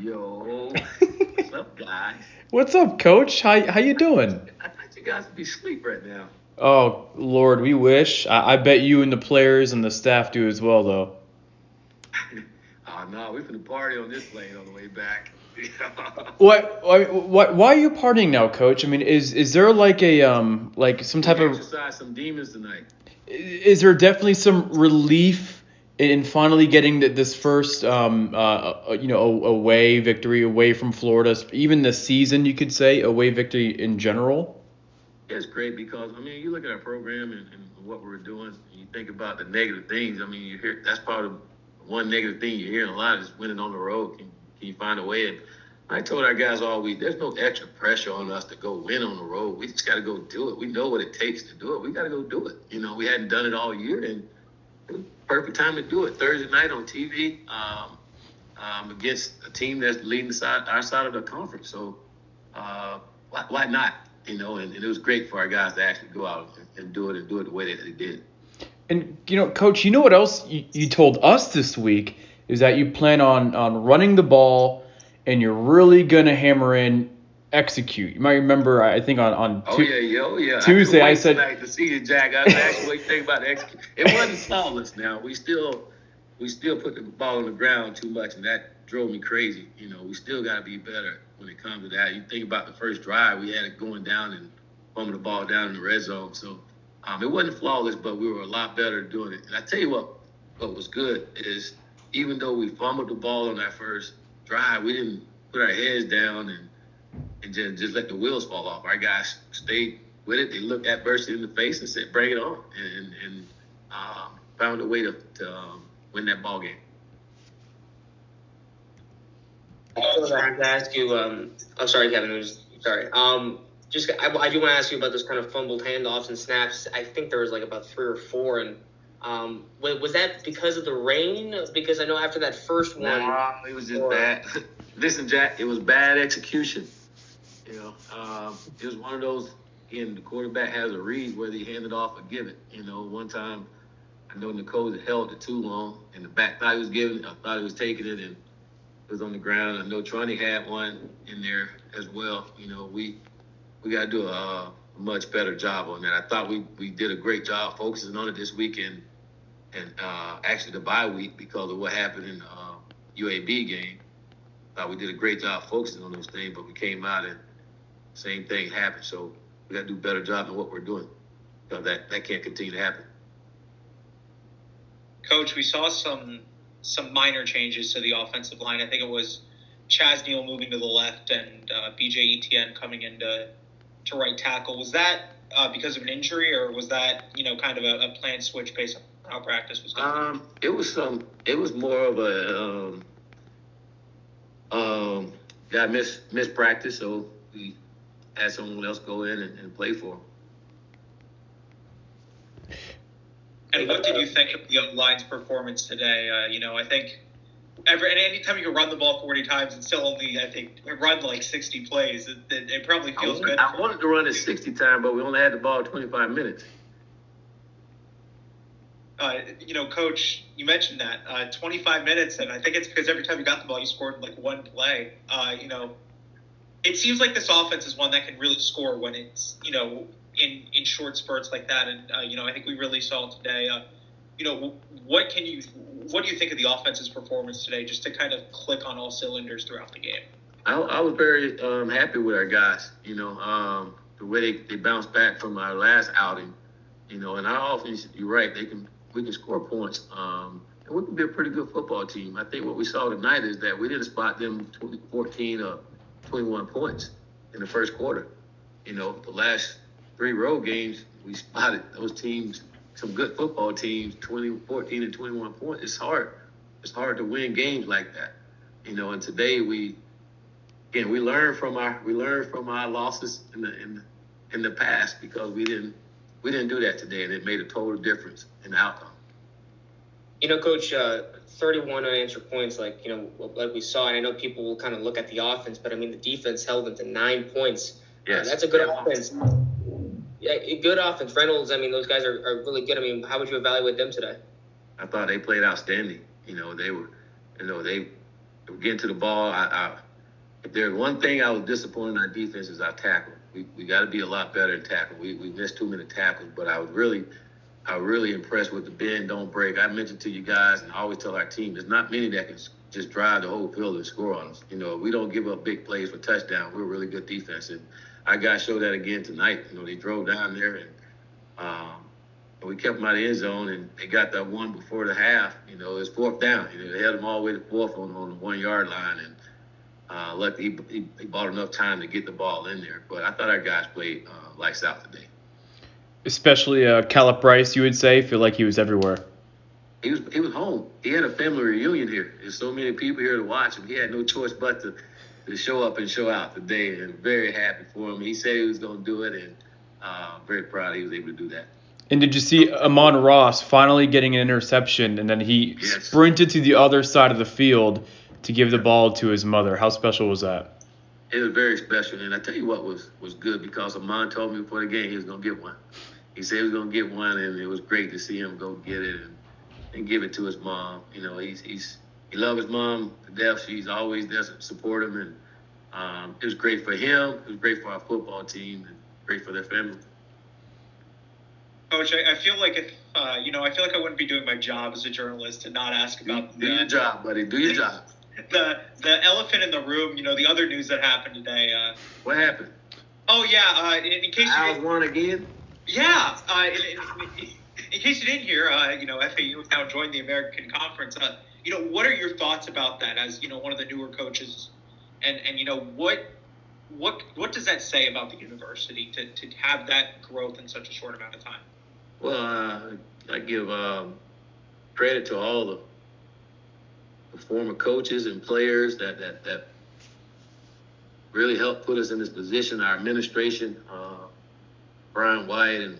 Yo, what's up, guys? What's up, Coach? How you doing? I thought you guys would be asleep right now. Oh Lord, we wish. I bet you and the players and the staff do as well, though. Oh no, we're finna party on this plane on the way back. Why are you partying now, Coach? I mean, is there like a like some We type of exercise some demons tonight. is there definitely some relief in finally getting this first away victory away from Florida, even this season you could say away victory in general? Yeah, it's great because you look at our program and what we're doing. And you think about the negative things. You hear that's part of one negative thing you're hearing a lot is winning on the road. Can you find a way? And I told our guys all week, there's no extra pressure on us to go win on the road. We just got to go do it. We know what it takes to do it. We got to go do it. We hadn't done it all year, and it was the perfect time to do it. Thursday night on TV against a team that's leading our side of the conference. So why not? And it was great for our guys to actually go out and do it the way that they did. And Coach, you know what else you told us this week is that you plan on running the ball and you're really gonna hammer in execute. You might remember, I think on Tuesday I said tonight to see you, Jack. I was actually waiting to think about the execute. It wasn't flawless. Now we still put the ball on the ground too much, and that drove me crazy. We still got to be better when it comes to that. You think about the first drive, we had it going down and bumming the ball down in the red zone. So it wasn't flawless, but we were a lot better doing it. And I tell you what was good is even though we fumbled the ball on that first drive, we didn't put our heads down and just let the wheels fall off. Our guys stayed with it. They looked adversity in the face and said, "Bring it on," and found a way to win that ball game. I have to ask you. I'm sorry, Kevin. Sorry. I do want to ask you about those kind of fumbled handoffs and snaps. I think there was like about 3 or 4, and was that because of the rain? Because I know after that first one, it was just bad. Listen, Jack, it was bad execution. It was one of those. Again, the quarterback has a read whether he hand it off or give it. One time I know Nicole held it too long, and the back thought he was giving it. I thought he was taking it, and it was on the ground. I know Tronny had one in there as well. We got to do a much better job on that. I thought we did a great job focusing on it this weekend, and actually the bye week because of what happened in the UAB game. I thought we did a great job focusing on those things, but we came out and same thing happened. So we got to do a better job than what we're doing because that can't continue to happen. Coach, we saw some minor changes to the offensive line. I think it was Chaz Neal moving to the left and BJ Etienne coming into right tackle. Was that because of an injury, or was that kind of a planned switch based on how practice was going? It was more of a guy missed practice, so we had someone else go in and play for him. And what did you think of the line's performance today? I think anytime you can run the ball 40 times and still only, I think, run like 60 plays, it probably feels good. I wanted to run it 60 times, but we only had the ball 25 minutes. Coach, you mentioned that 25 minutes, and I think it's because every time you got the ball, you scored like one play. It seems like this offense is one that can really score when it's in short spurts like that, and I think we really saw today. What do you think of the offense's performance today, just to kind of click on all cylinders throughout the game? I was very happy with our guys. The way they bounced back from our last outing. And our offense, you're right, we can score points. And we can be a pretty good football team. I think what we saw tonight is that we didn't spot them 14 or 21 points in the first quarter. The last 3 road games, we spotted those teams, some good football teams, 14 and 21 points. It's hard. It's hard to win games like that. And today we learned from our losses in the past because we didn't do that today, and it made a total difference in the outcome. Coach, 31 unanswered points, like we saw, and I know people will kind of look at the offense, but the defense held them to 9 points. Yes. That's a good offense. Yeah, good offense. Reynolds, those guys are really good. How would you evaluate them today? I thought they played outstanding. They were, getting to the ball. If there's one thing I was disappointed in our defense is our tackle. We got to be a lot better in tackle. We missed too many tackles, but I was really impressed with the bend, don't break. I mentioned to you guys, and I always tell our team, there's not many that can just drive the whole field and score on us. We don't give up big plays for touchdown. We're a really good defense, and our guys showed that again tonight. They drove down there, and we kept them out of the end zone, and they got that one before the half. It was fourth down. They held them all the way to fourth on the 1 yard line, and luckily he bought enough time to get the ball in there. But I thought our guys played lights out today. Especially Caleb Bryce, you would say, feel like he was everywhere. He was home. He had a family reunion here. There's so many people here to watch him. He had no choice but to show up and show out today, and very happy for him. He said he was going to do it, and very proud he was able to do that. And did you see Amari Ross finally getting an interception, and then he sprinted to the other side of the field to give the ball to his mother? How special was that? It was very special, and I tell you what was good, because Amon told me before the game he was going to get one. He said he was going to get one, and it was great to see him go get it and give it to his mom. He loved his mom to death. She's always there to support him, and it was great for him. It was great for our football team, and great for their family. Coach, I feel like if I feel like I wouldn't be doing my job as a journalist to not ask about do your job, buddy. Do your job. The elephant in the room. The other news that happened today. What happened? Oh yeah. In case Owls won again. Yeah. In case you didn't hear, FAU has now joined the American Conference. What are your thoughts about that as one of the newer coaches, and what does that say about the university to have that growth in such a short amount of time? Well, I give credit to all the former coaches and players that really helped put us in this position. Our administration, Brian White and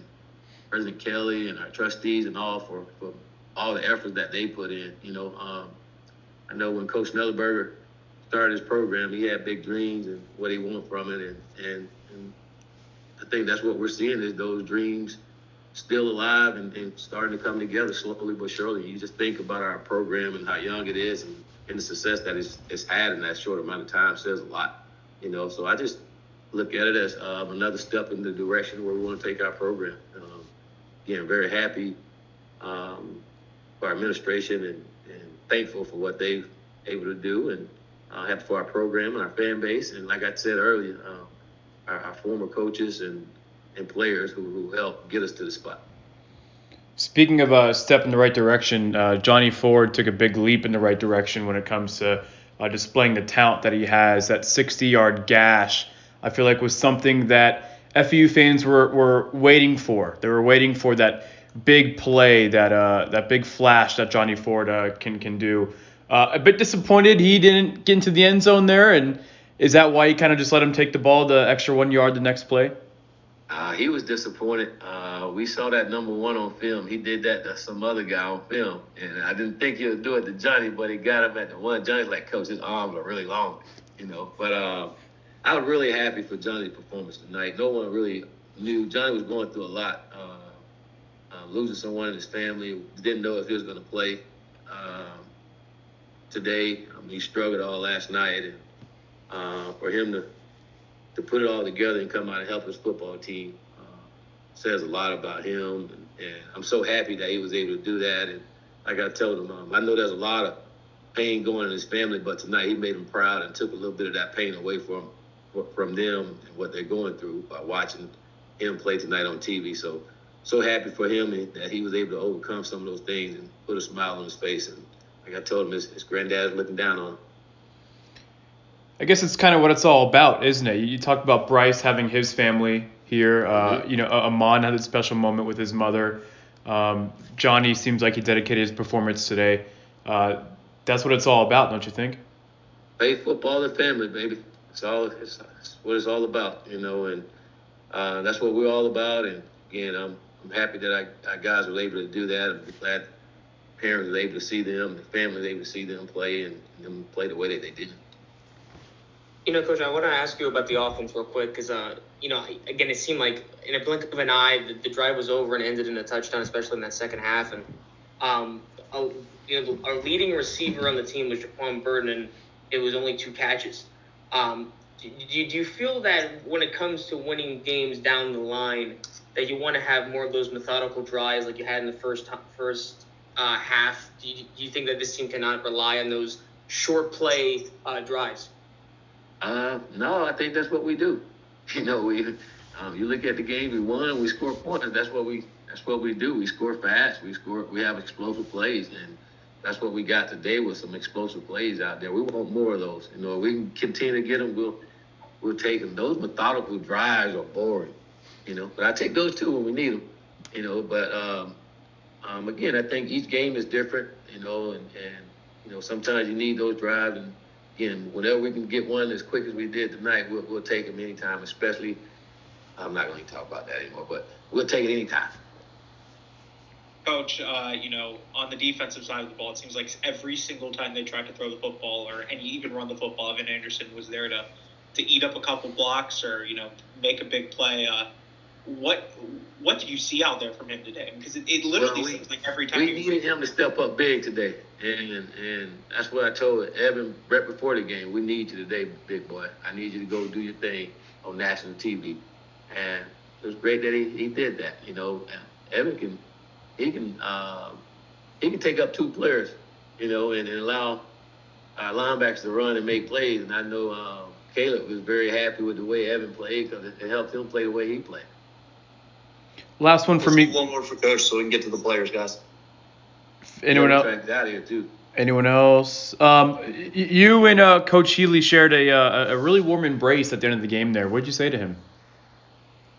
President Kelly and our trustees and all for all the effort that they put in. I know when Coach Nellerberger started his program, he had big dreams and what he wanted from it, and I think that's what we're seeing is those dreams still alive and starting to come together slowly but surely. You just think about our program and how young it is, and the success that it's had in that short amount of time says a lot. So I just look at it as another step in the direction where we want to take our program. Again, very happy for our administration and thankful for what they've able to do, and happy for our program and our fan base. And like I said earlier, our former coaches and players who helped get us to the spot. Speaking of a step in the right direction, Johnny Ford took a big leap in the right direction when it comes to displaying the talent that he has. That 60-yard gash, I feel like, was something that FAU fans were waiting for. They were waiting for that big play, that big flash that Johnny Ford can do. A bit disappointed he didn't get into the end zone there, and is that why you kind of just let him take the ball the extra 1 yard the next play? He was disappointed. We saw that number one on film. He did that to some other guy on film, and I didn't think he would do it to Johnny, but he got him at the one. Johnny's like, Coach, his arms are really long, But I was really happy for Johnny's performance tonight. No one really knew. Johnny was going through a lot, losing someone in his family. Didn't know if he was going to play today. He struggled all last night, and for him to put it all together and come out and help his football team says a lot about him. And I'm so happy that he was able to do that. And like I told him, I know there's a lot of pain going in his family, but tonight he made him proud and took a little bit of that pain away from them and what they're going through by watching him play tonight on TV. So happy for him that he was able to overcome some of those things and put a smile on his face. And like I told him, his granddad is looking down on him. I guess it's kind of what it's all about, isn't it? You talked about Bryce having his family here. Amon had a special moment with his mother. Johnny seems like he dedicated his performance today. That's what it's all about, don't you think? Play football and family, baby. It's what it's all about, and that's what we're all about. And again, I'm happy that our guys were able to do that. I'm glad parents were able to see them, the family was able to see them play and them play the way that they did. Coach, I want to ask you about the offense real quick because, again, it seemed like in a blink of an eye, the drive was over and ended in a touchdown, especially in that second half. And, our leading receiver on the team was Jaquan Burton. it was only 2 catches. Do you feel that when it comes to winning games down the line, that you want to have more of those methodical drives like you had in the first half? Do you think that this team cannot rely on those short play drives? No, I think that's what we do. You know, you look at the game we won, we score points. That's what we do. We score fast. We have explosive plays, and that's what we got today with some explosive plays out there. We want more of those. You know, if we can continue to get them, we'll take them. Those methodical drives are boring. You know, but I take those too when we need them. You know, but again, I think each game is different. You know, and you know, sometimes you need those drives, and again, whenever we can get one as quick as we did tonight, we'll take them anytime. Especially, I'm not going to talk about that anymore, but we'll take it anytime. Coach, you know, on the defensive side of the ball, it seems like every single time they tried to throw the football and even run the football, Evan Anderson was there to eat up a couple blocks or, you know, make a big play. What did you see out there from him today? Because it literally seems like every time we needed him to step up big today, and that's what I told Evan right before the game. We need you today, big boy. I need you to go do your thing on national TV, and it was great that he did that. You know, Evan can take up 2 players, you know, and allow our linebackers to run and make plays. And I know Caleb was very happy with the way Evan played because it helped him play the way he played. Last one for me. One more for Coach so we can get to the players, guys. Anyone else? Out here too. Anyone else? You and Coach Healy shared a really warm embrace at the end of the game there. What did you say to him?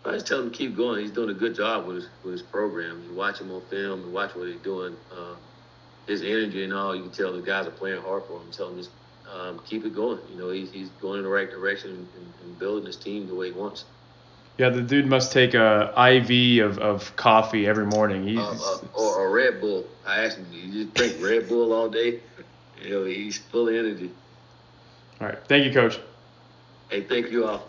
I just tell him to keep going. He's doing a good job with his program. You watch him on film, you watch what he's doing. His energy and all, you can tell the guys are playing hard for him. Tell him just keep it going. You know, he's going in the right direction and building his team the way he wants. Yeah, the dude must take a IV of coffee every morning. Or a Red Bull. I asked him, you just drink Red Bull all day? You know, he's full of energy. All right. Thank you, Coach. Hey, thank you all.